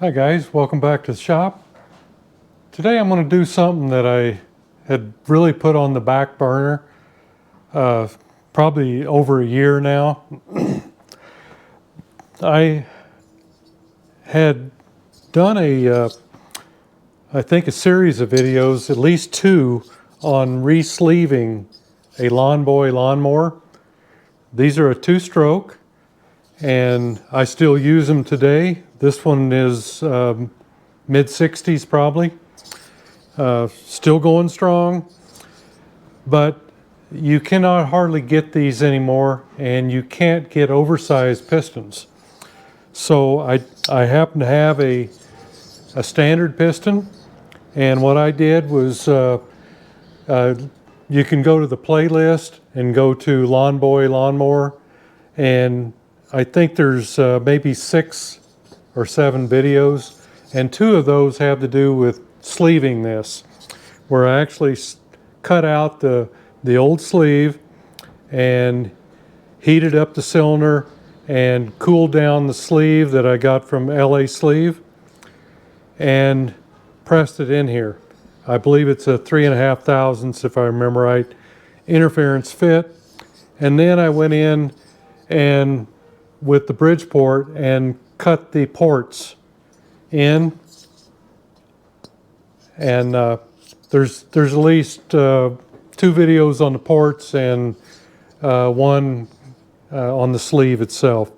Hi guys, welcome back to the shop. Today I'm going to do something that I had really put on the back burner probably over a year now. I had done I think a series of videos, at least two, on re-sleeving a Lawn Boy lawnmower. These are a two-stroke and I still use them today. This one is mid-60s probably. Still going strong, but you cannot hardly get these anymore, and you can't get oversized pistons. So I happen to have a standard piston, and what I did was you can go to the playlist and go to Lawn Boy lawnmower, and I think there's maybe 6 or 7 videos, and 2 of those have to do with sleeving this, where I actually cut out the old sleeve and heated up the cylinder and cooled down the sleeve that I got from LA Sleeve and pressed it in here. I believe it's a 3.5 thousandths, if I remember right, interference fit. And then I went in and with the Bridgeport and cut the ports in, and there's at least 2 videos on the ports and 1 on the sleeve itself.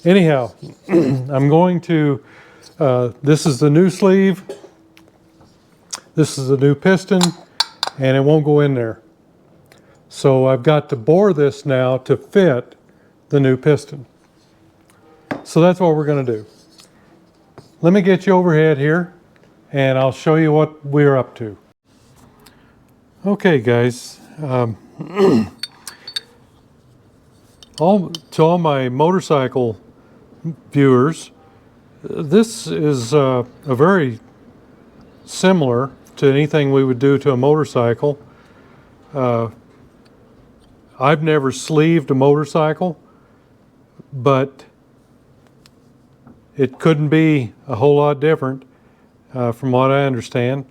Anyhow, I'm going to, this is the new sleeve, this is the new piston, and it won't go in there. So I've got to bore this now to fit the new piston. So that's what we're going to do. Let me get you overhead here and I'll show you what we're up to. Okay guys, to all my motorcycle viewers, this is a very similar to anything we would do to a motorcycle. I've never sleeved a motorcycle, but it couldn't be a whole lot different from what I understand.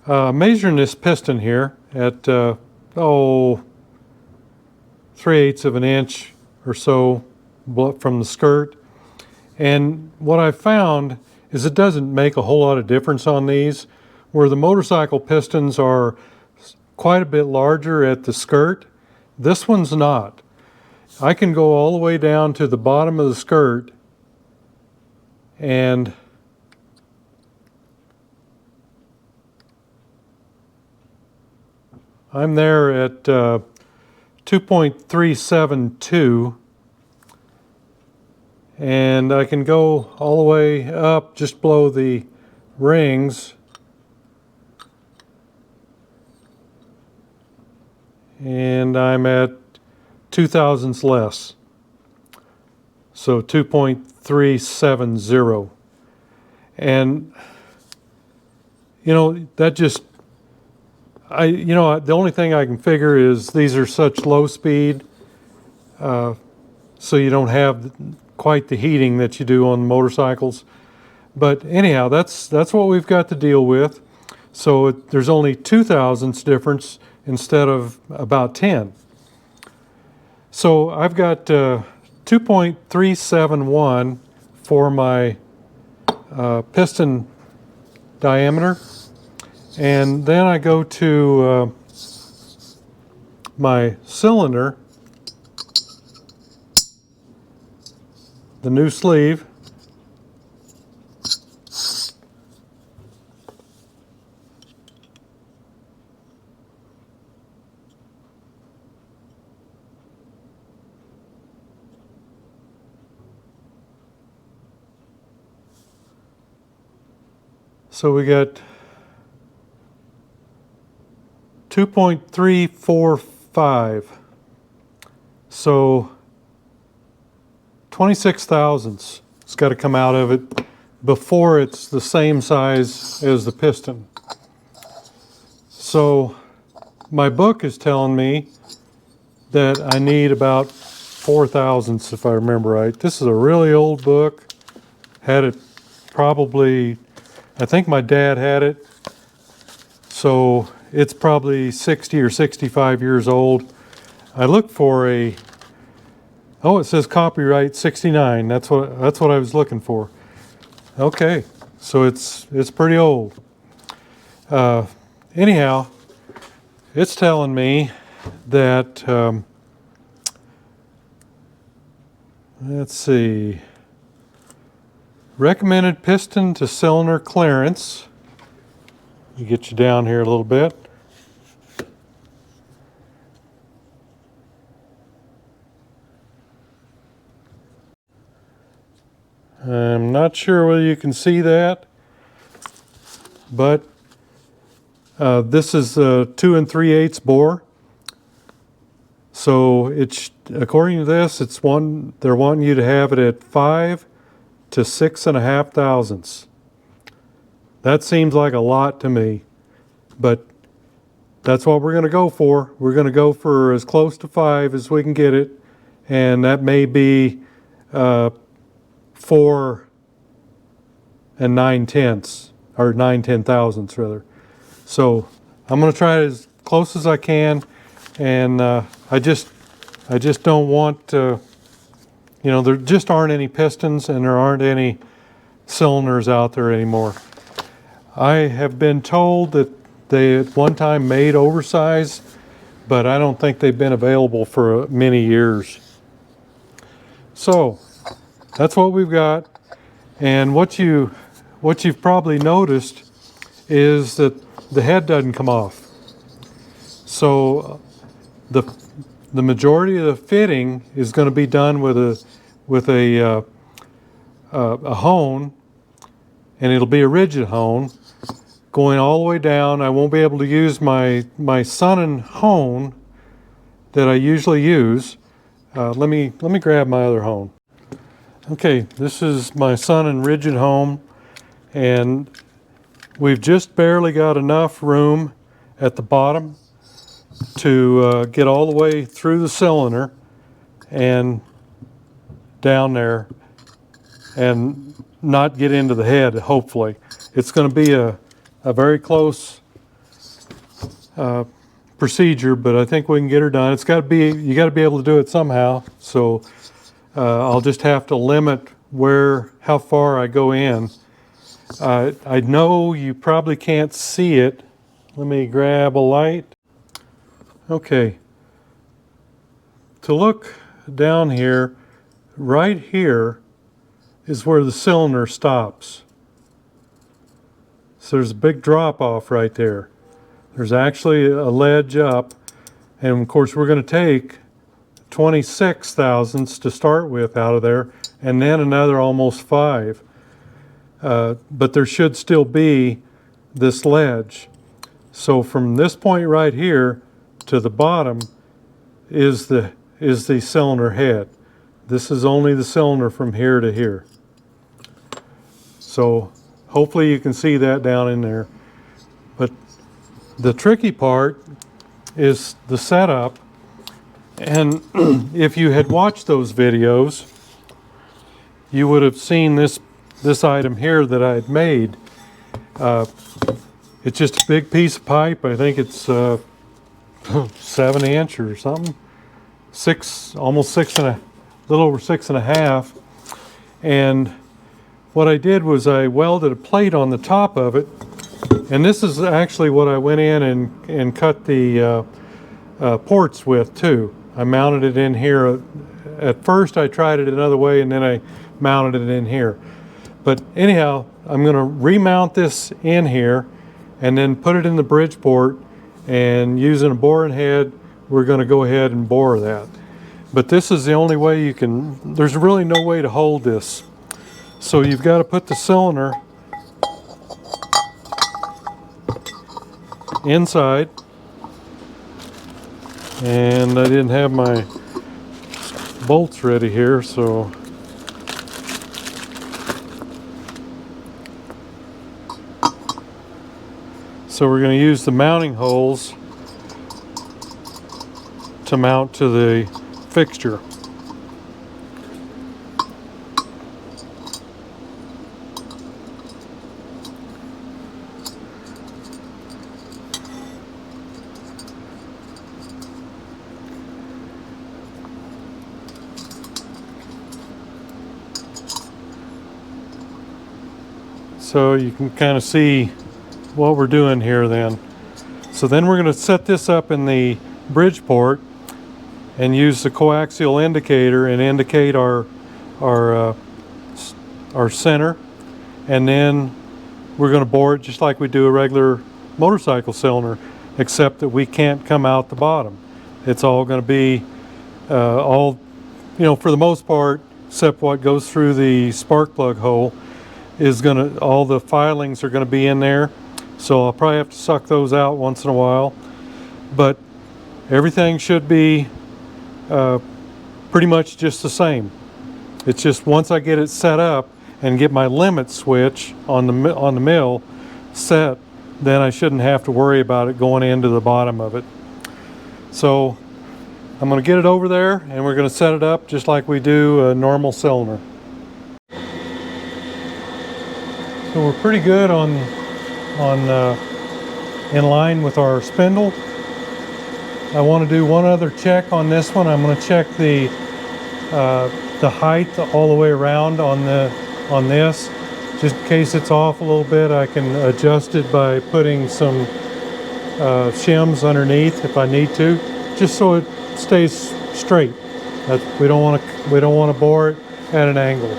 Measuring this piston here at 3/8 of an inch or so from the skirt, and what I found is it doesn't make a whole lot of difference on these, where the motorcycle pistons are quite a bit larger at the skirt. This one's not. I can go all the way down to the bottom of the skirt, and I'm there at 2.372, and I can go all the way up just below the rings, and I'm at 2 thousandths less, so 2.370. And you know, that just, the only thing I can figure is these are such low speed, so you don't have quite the heating that you do on motorcycles. But anyhow, that's what we've got to deal with. So there's only 2 thousandths difference instead of about 10. So I've got 2.371 for my piston diameter, and then I go to my cylinder, the new sleeve, so we got 2.345, so 26 thousandths. It's got to come out of it before it's the same size as the piston. So my book is telling me that I need about 4 thousandths, if I remember right. This is a really old book. Had it probably, I think my dad had it, so it's probably 60 or 65 years old. I looked for a, oh, it says copyright 69. That's what I was looking for. Okay, so it's pretty old. Anyhow, it's telling me that, let's see, recommended piston to cylinder clearance. You get you down here a little bit. I'm not sure whether you can see that, but this is a 2 3/8 bore. So it's, according to this, they're wanting you to have it at 5 to 6.5 thousandths. That seems like a lot to me, but that's what we're going to go for. We're going to go for as close to 5 as we can get it, and that may be 4 9/10, or 9/10 thousandths rather. So I'm going to try it as close as I can, and I just don't want to, you know, there just aren't any pistons and there aren't any cylinders out there anymore. I have been told that they at one time made oversized, but I don't think they've been available for many years. So that's what we've got, and what you've probably noticed is that the head doesn't come off. So the majority of the fitting is going to be done with a hone, and it'll be a rigid hone going all the way down. I won't be able to use my Sonnen hone that I usually use. Let me grab my other hone. Okay, this is my Sonnen rigid hone, and we've just barely got enough room at the bottom to get all the way through the cylinder and down there and not get into the head, hopefully. It's going to be a very close procedure, but I think we can get her done. It's got to be, you got to be able to do it somehow, so I'll just have to limit how far I go in. I know you probably can't see it. Let me grab a light. Okay, to look down here, right here is where the cylinder stops. So there's a big drop off right there. There's actually a ledge up, and of course we're going to take 26 thousandths to start with out of there, and then another almost 5. But there should still be this ledge. So from this point right here to the bottom is the cylinder head. This is only the cylinder from here to here. So hopefully you can see that down in there. But the tricky part is the setup. And if you had watched those videos, you would have seen this item here that I had made. It's just a big piece of pipe. I think it's 7 inch or something. Almost 6 and a little over 6.5. And what I did was I welded a plate on the top of it, and this is actually what I went in and cut the ports with too. I mounted it in here. At first I tried it another way, and then I mounted it in here. But anyhow, I'm going to remount this in here and then put it in the Bridgeport, and using a boring head we're going to go ahead and bore that. But this is the only way you can, there's really no way to hold this. So you've got to put the cylinder inside, and I didn't have my bolts ready here, so we're going to use the mounting holes to mount to the fixture. So you can kind of see what we're doing here then. So then we're going to set this up in the Bridgeport and use the coaxial indicator and indicate our center, and then we're going to bore it just like we do a regular motorcycle cylinder, except that we can't come out the bottom. It's all going to be all, you know, for the most part, except what goes through the spark plug hole is going to, all the filings are going to be in there. So I'll probably have to suck those out once in a while, but everything should be pretty much just the same. It's just once I get it set up and get my limit switch on the mill set, then I shouldn't have to worry about it going into the bottom of it. So I'm going to get it over there and we're going to set it up just like we do a normal cylinder. So we're pretty good on in line with our spindle. I want to do one other check on this one. I'm going to check the height all the way around on this. Just in case it's off a little bit, I can adjust it by putting some shims underneath if I need to, just so it stays straight. We don't want to bore it at an angle.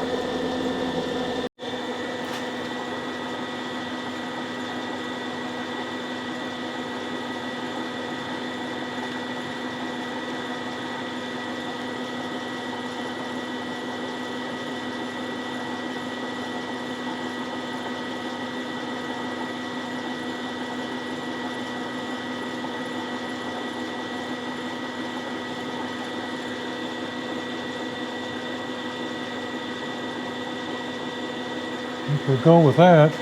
We'll go with that.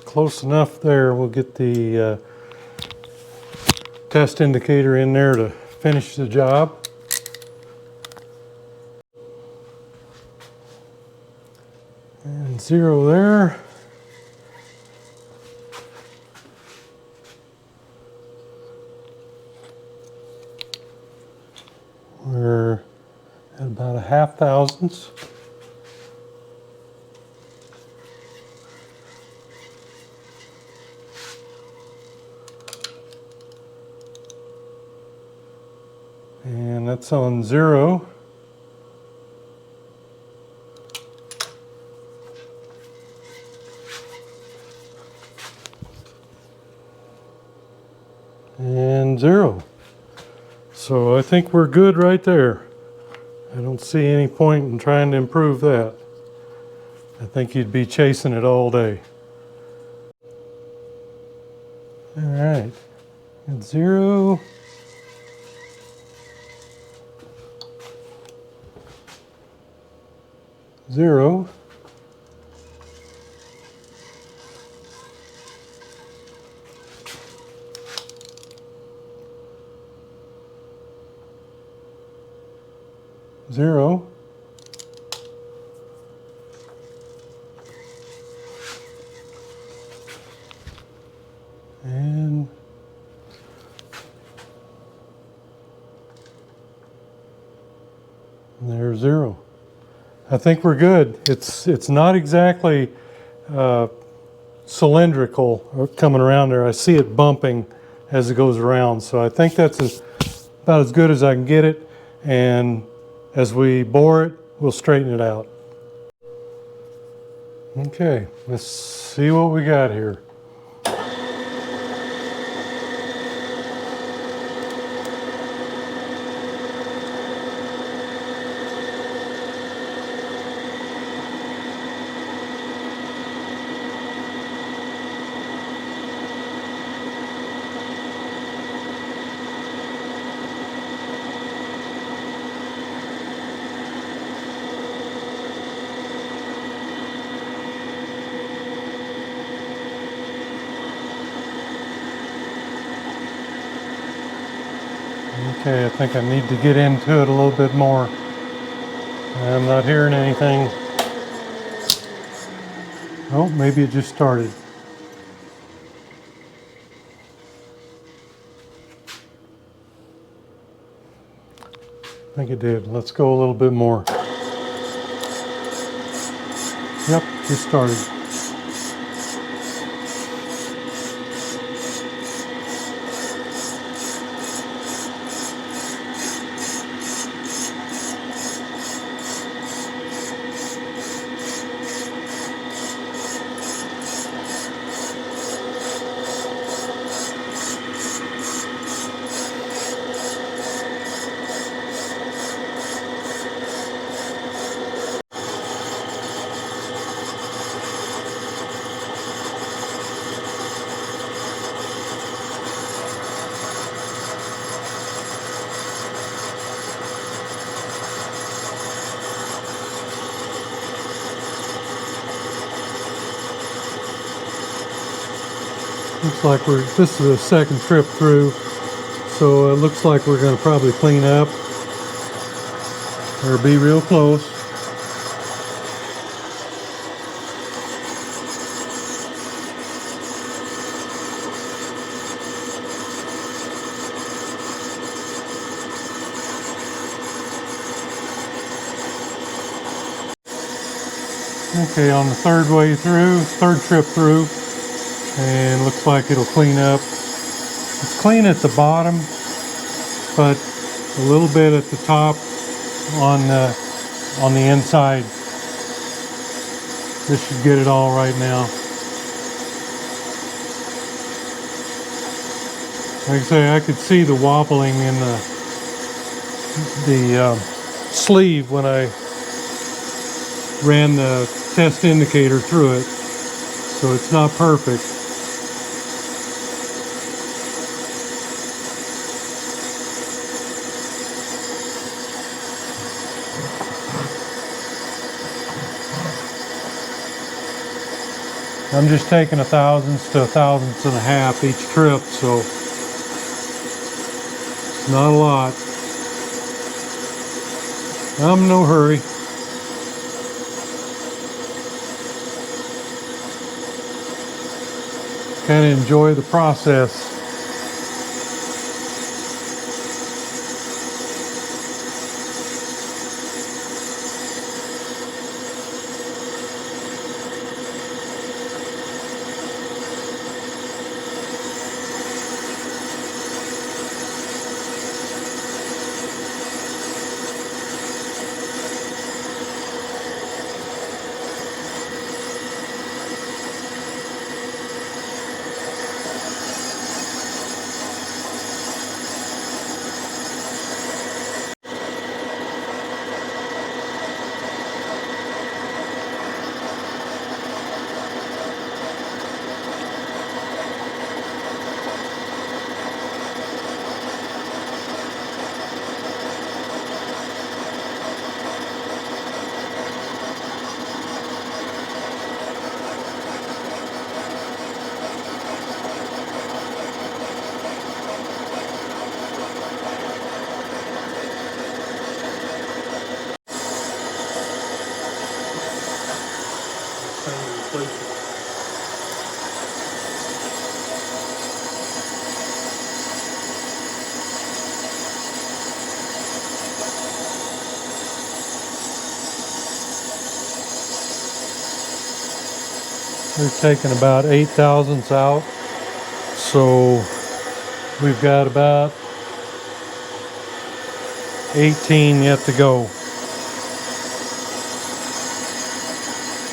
Close enough there. We'll get the test indicator in there to finish the job. And 0 there. We're at about a 1/2 thousandths. And that's on 0. And 0. So I think we're good right there. I don't see any point in trying to improve that. I think you'd be chasing it all day. All right, and 0. 0. Zero. And there's 0. I think we're good. It's not exactly cylindrical coming around there. I see it bumping as it goes around, so I think that's about as good as I can get it. And as we bore it, we'll straighten it out. Okay, let's see what we got here. Okay, I think I need to get into it a little bit more. I'm not hearing anything. Oh, maybe it just started. I think it did. Let's go a little bit more. Yep, just started. Looks like this is the second trip through, so it looks like we're going to probably clean up or be real close. Okay, on the third trip through, and looks like it'll clean up. It's clean at the bottom, but a little bit at the top on the inside. This should get it all right now. Like I say, I could see the wobbling in the sleeve when I ran the test indicator through it, so it's not perfect. I'm just taking 1/1000 to 1/1000 each trip, so it's not a lot. I'm in no hurry. Kind of enjoy the process. We're taking about 8/1000 out, so we've got about 18 yet to go.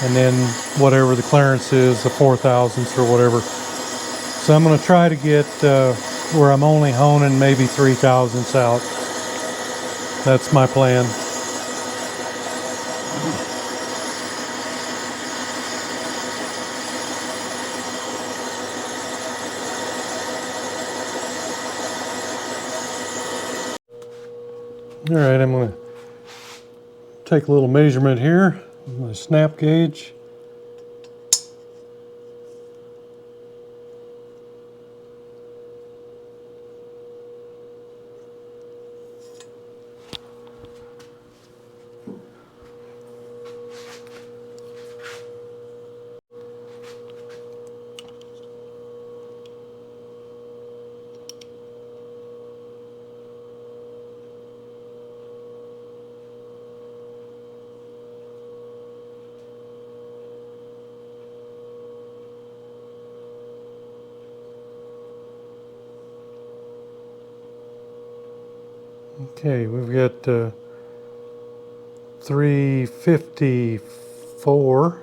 And then whatever the clearance is, the 4/1000 or whatever. So I'm going to try to get where I'm only honing maybe 3/1000 out. That's my plan. All right, I'm going to take a little measurement here with my snap gauge. Okay, we've got 354.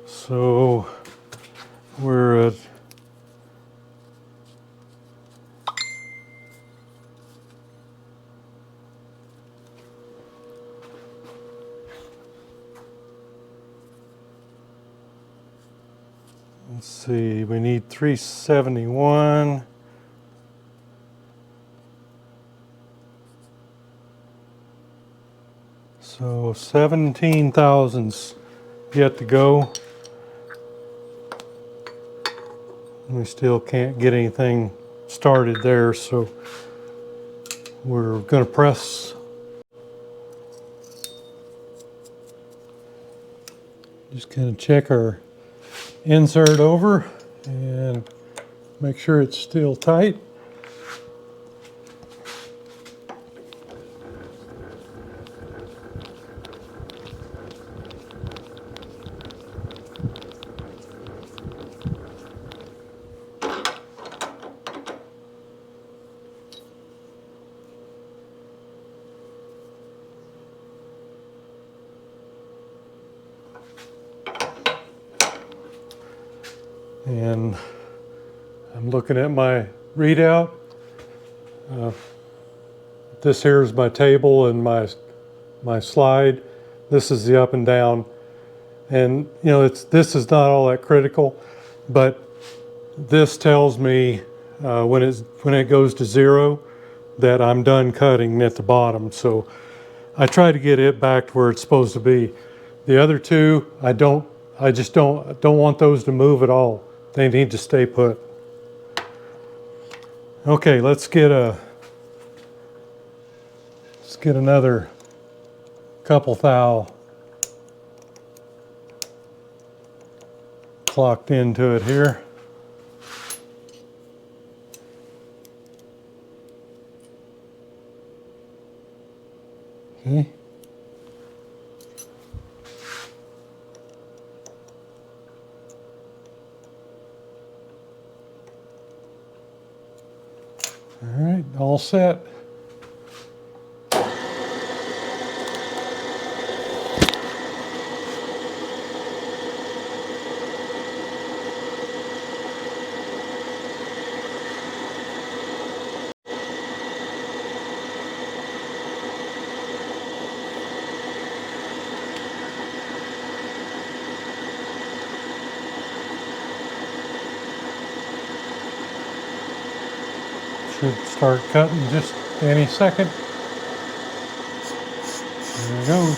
So we're at let's see, we need 371. So 17 thousandths yet to go. We still can't get anything started there, so we're going to press. Just kind of check our insert over and make sure it's still tight. And I'm looking at my readout. This here is my table and my slide. This is the up and down. And you know, this is not all that critical, but this tells me when it goes to 0 that I'm done cutting at the bottom. So I try to get it back to where it's supposed to be. The other two, I just don't want those to move at all. They need to stay put. Okay, let's get another couple thou clocked into it here. Okay. All right, all set. Should start cutting just any second. There it goes.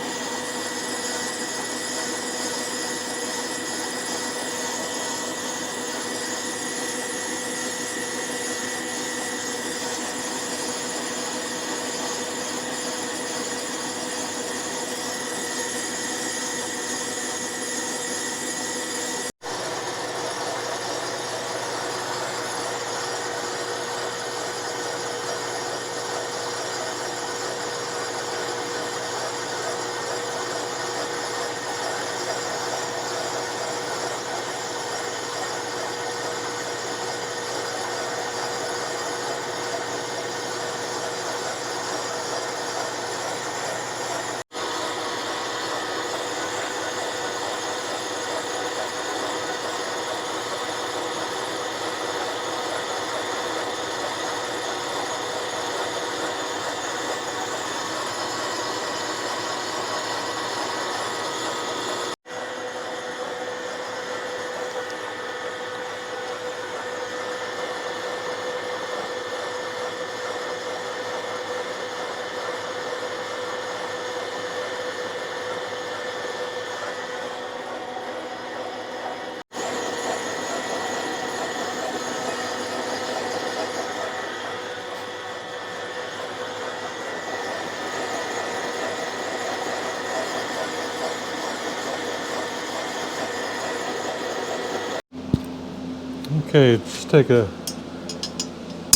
Okay, just take a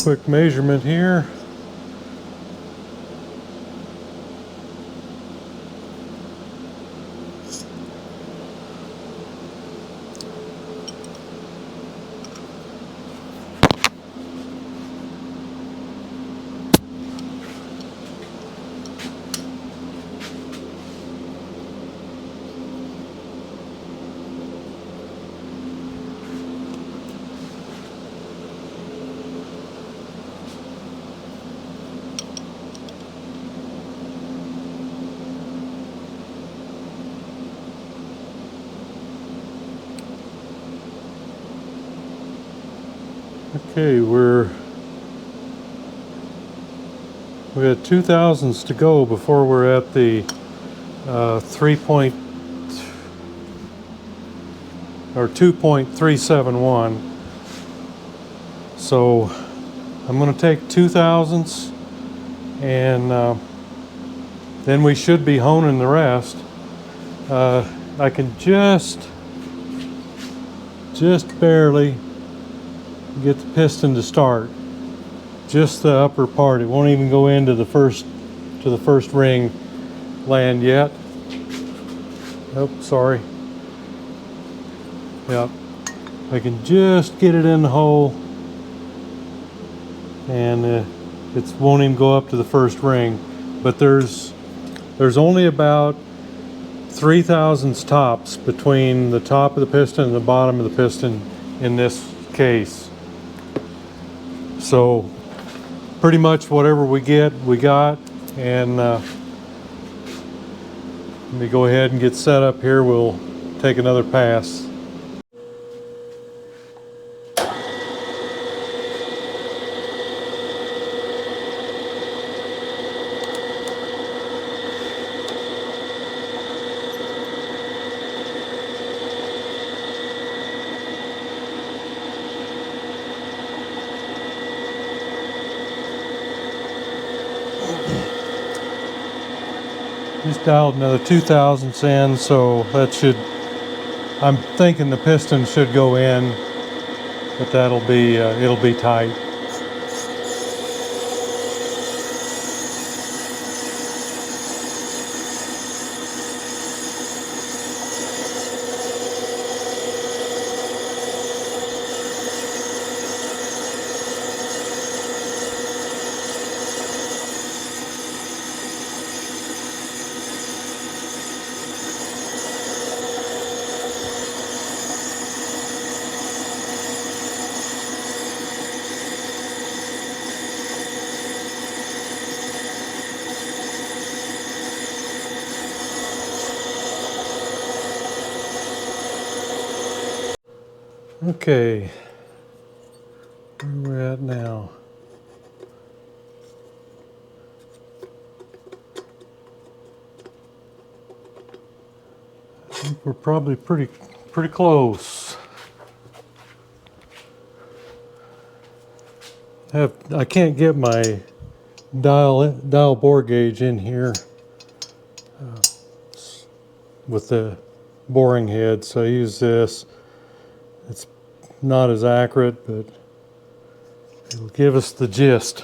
quick measurement here. Okay, we got 2,000ths to go before we're at the 2.371. So I'm going to take 2,000ths, and then we should be honing the rest. I can just barely get the piston to start. Just the upper part. It won't even go into the first ring land yet. Oh, sorry. Yep. I can just get it in the hole, and it won't even go up to the first ring. But there's only about 3,000ths tops between the top of the piston and the bottom of the piston in this case. So pretty much whatever we get, we got. And let me go ahead and get set up here. We'll take another pass. Just dialed another 2,000ths in, so that should, I'm thinking the piston should go in, but that'll be, it'll be tight. Okay, where we're at now. I think we're probably pretty close. I can't get my dial bore gauge in here with the boring head, so I use this. It's not as accurate, but it'll give us the gist.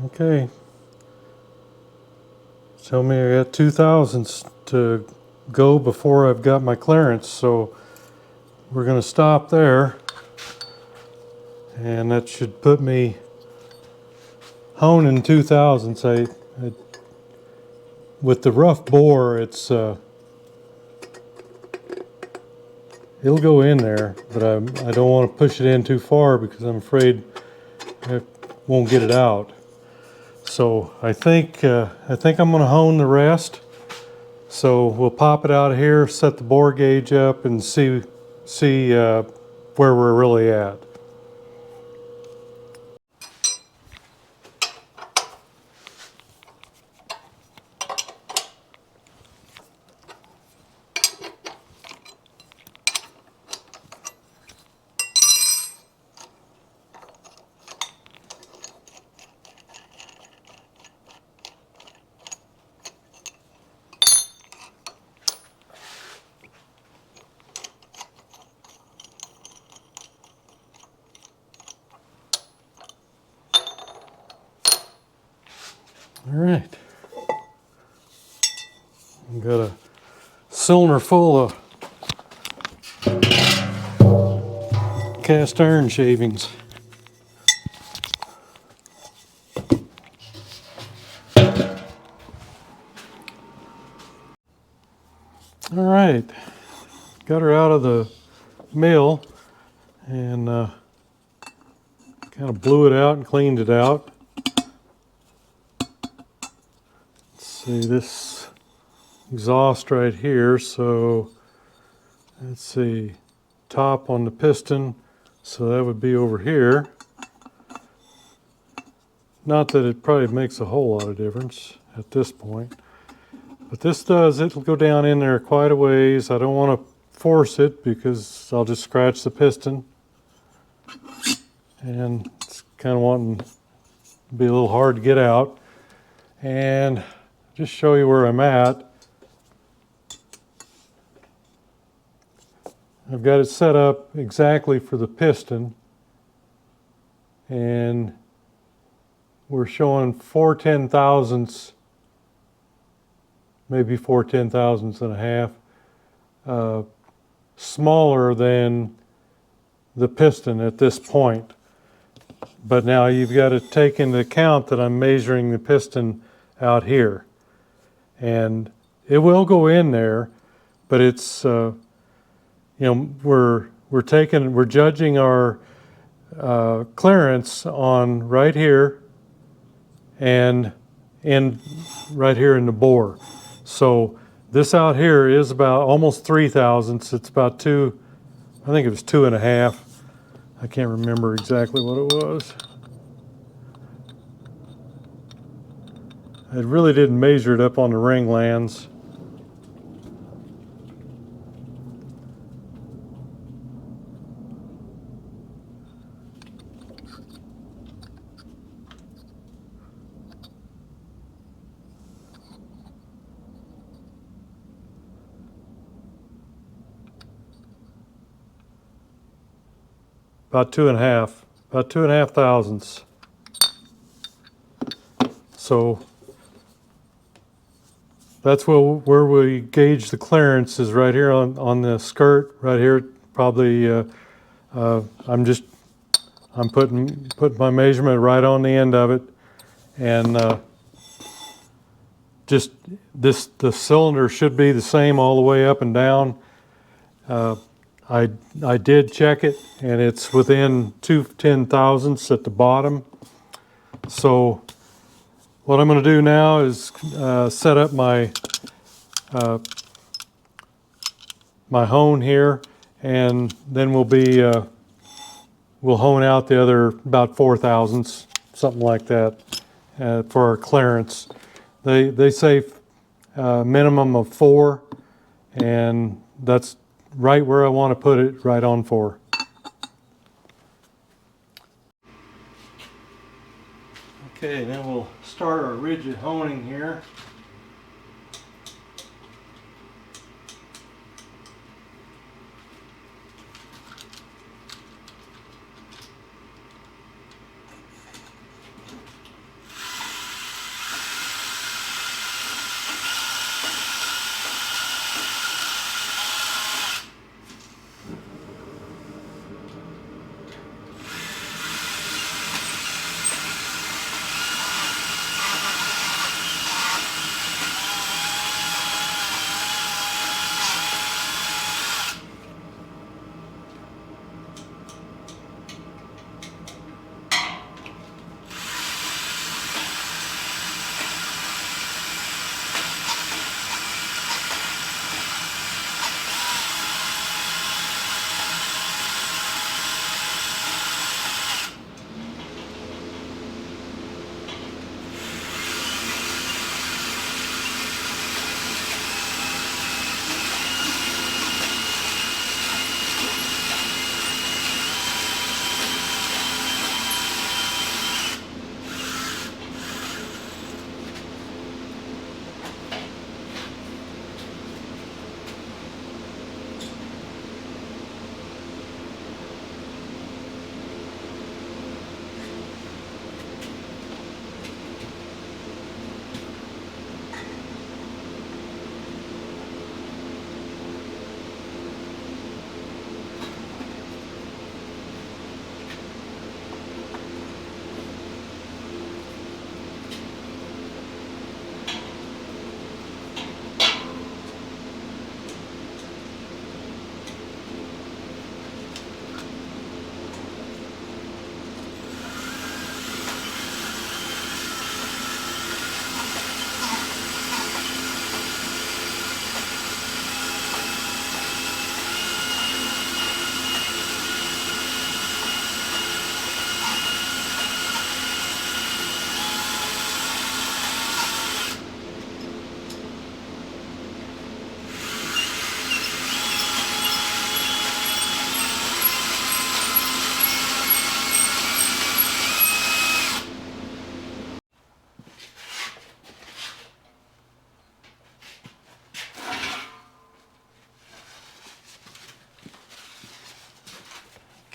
Okay. Tell me I got 2,000ths to go before I've got my clearance, so we're going to stop there, and that should put me honing 2,000ths. With the rough bore, it's it'll go in there, but I don't want to push it in too far because I'm afraid I won't get it out. So I think I'm going to hone the rest. So we'll pop it out of here, set the bore gauge up, and see where we're really at. All right, I've got a cylinder full of cast iron shavings. All right, got her out of the mill and kind of blew it out and cleaned it out. Let's see this exhaust right here, so let's see, top on the piston, so that would be over here. Not that it probably makes a whole lot of difference at this point, but this does, it'll go down in there quite a ways. I don't want to force it because I'll just scratch the piston, and it's kind of wanting to be a little hard to get out. And just show you where I'm at. I've got it set up exactly for the piston, and we're showing 4/10,000ths, maybe 4/10,000ths and a half, smaller than the piston at this point. But now you've got to take into account that I'm measuring the piston out here, and it will go in there, but it's you know, we're judging our clearance on right here and right here in the bore. So this out here is about almost 3/1000ths. It's about two, I think it was 2.5. I can't remember exactly what it was. I really didn't measure it up on the ring lands. About 2.5 thousandths. So that's where we gauge the clearance is right here on the skirt, right here. Probably I'm putting my measurement right on the end of it, and just the cylinder should be the same all the way up and down. I did check it, and it's within 2/10,000ths at the bottom. So what I'm going to do now is set up my my hone here, and then we'll hone out the other about 4/1000ths, something like that, for our clearance. They say minimum of 4, and that's right where I want to put it, right on 4. Okay, then we'll start our rigid honing here.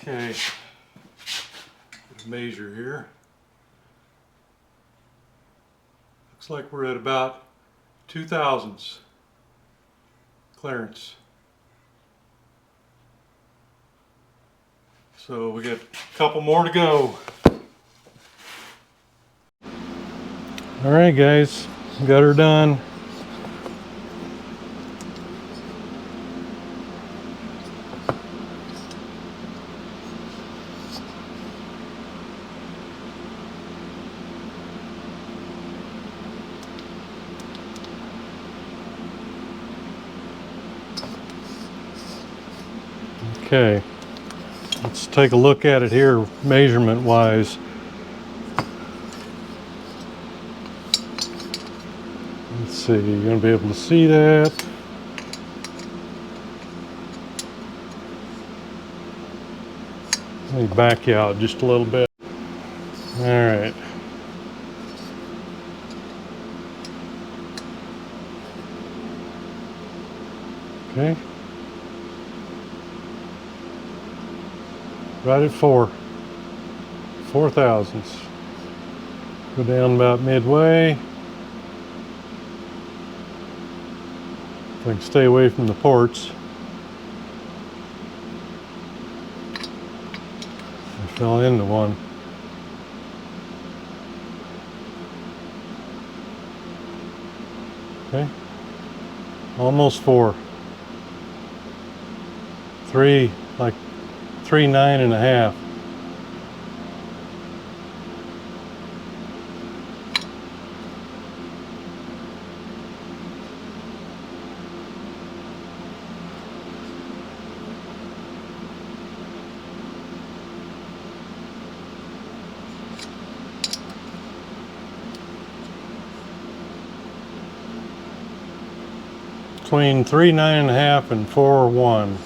Okay, measure here. Looks like we're at about 2 thousandths clearance. So we got a couple more to go. All right, guys, got her done. Okay, let's take a look at it here measurement wise. Let's see, you're going to be able to see that. Let me back you out just a little bit. All right. Okay. Right at 4 thousandths. Go down about midway. If I can stay away from the ports. I fell into one. Okay. Almost 4. 3, like 3, 9.5. Between 3, 9.5 and 4, 1.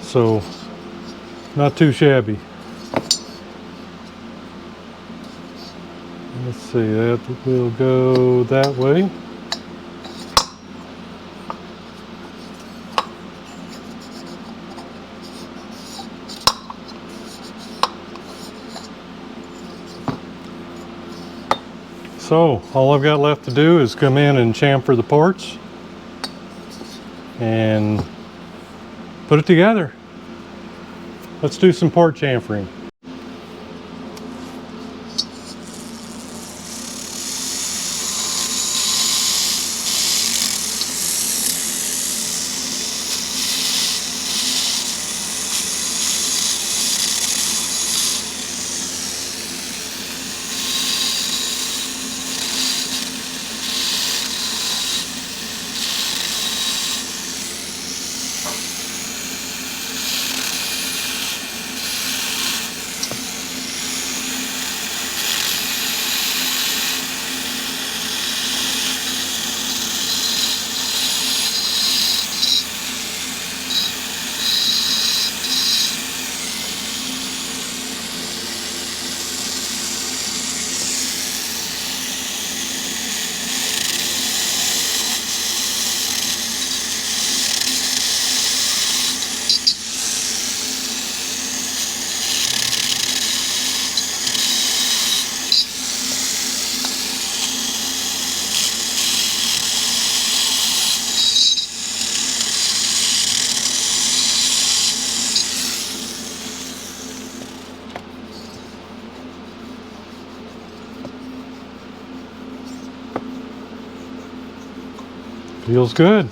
So not too shabby. Let's see, that will go that way. So all I've got left to do is come in and chamfer the ports and put it together. Let's do some port chamfering. Feels good.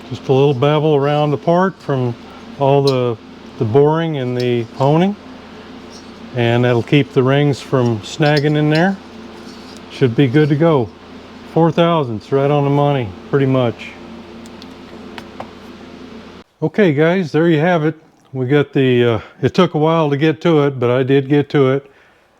Just a little bevel around the part from all the boring and the honing, and that'll keep the rings from snagging in there. Should be good to go. 4 thousandths, right on the money, pretty much. Okay guys, there you have it. We got the, it took a while to get to it, but I did get to it.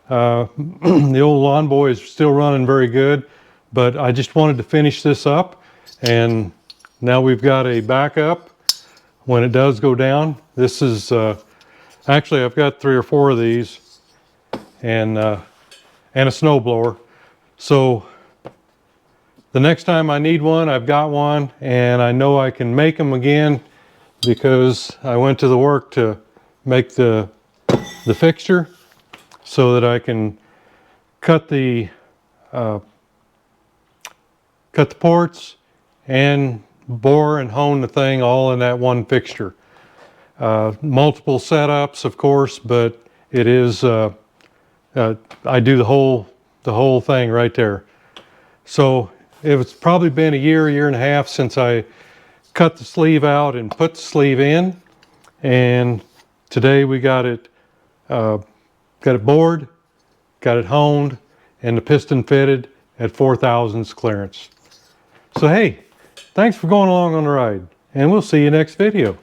The old lawn boy is still running very good, but I just wanted to finish this up, and now we've got a backup when it does go down. This is, actually I've got 3 or 4 of these, and a snow blower. So the next time I need one, I've got one, and I know I can make them again because I went to the work to make the fixture so that I can cut the ports and bore and hone the thing all in that one fixture. Multiple setups, of course, but it is I do the whole thing right there. So it's probably been a year and a half since I cut the sleeve out and put the sleeve in, and today we got it bored, got it honed, and the piston fitted at 4/1000 clearance. So hey, thanks for going along on the ride, and we'll see you next video.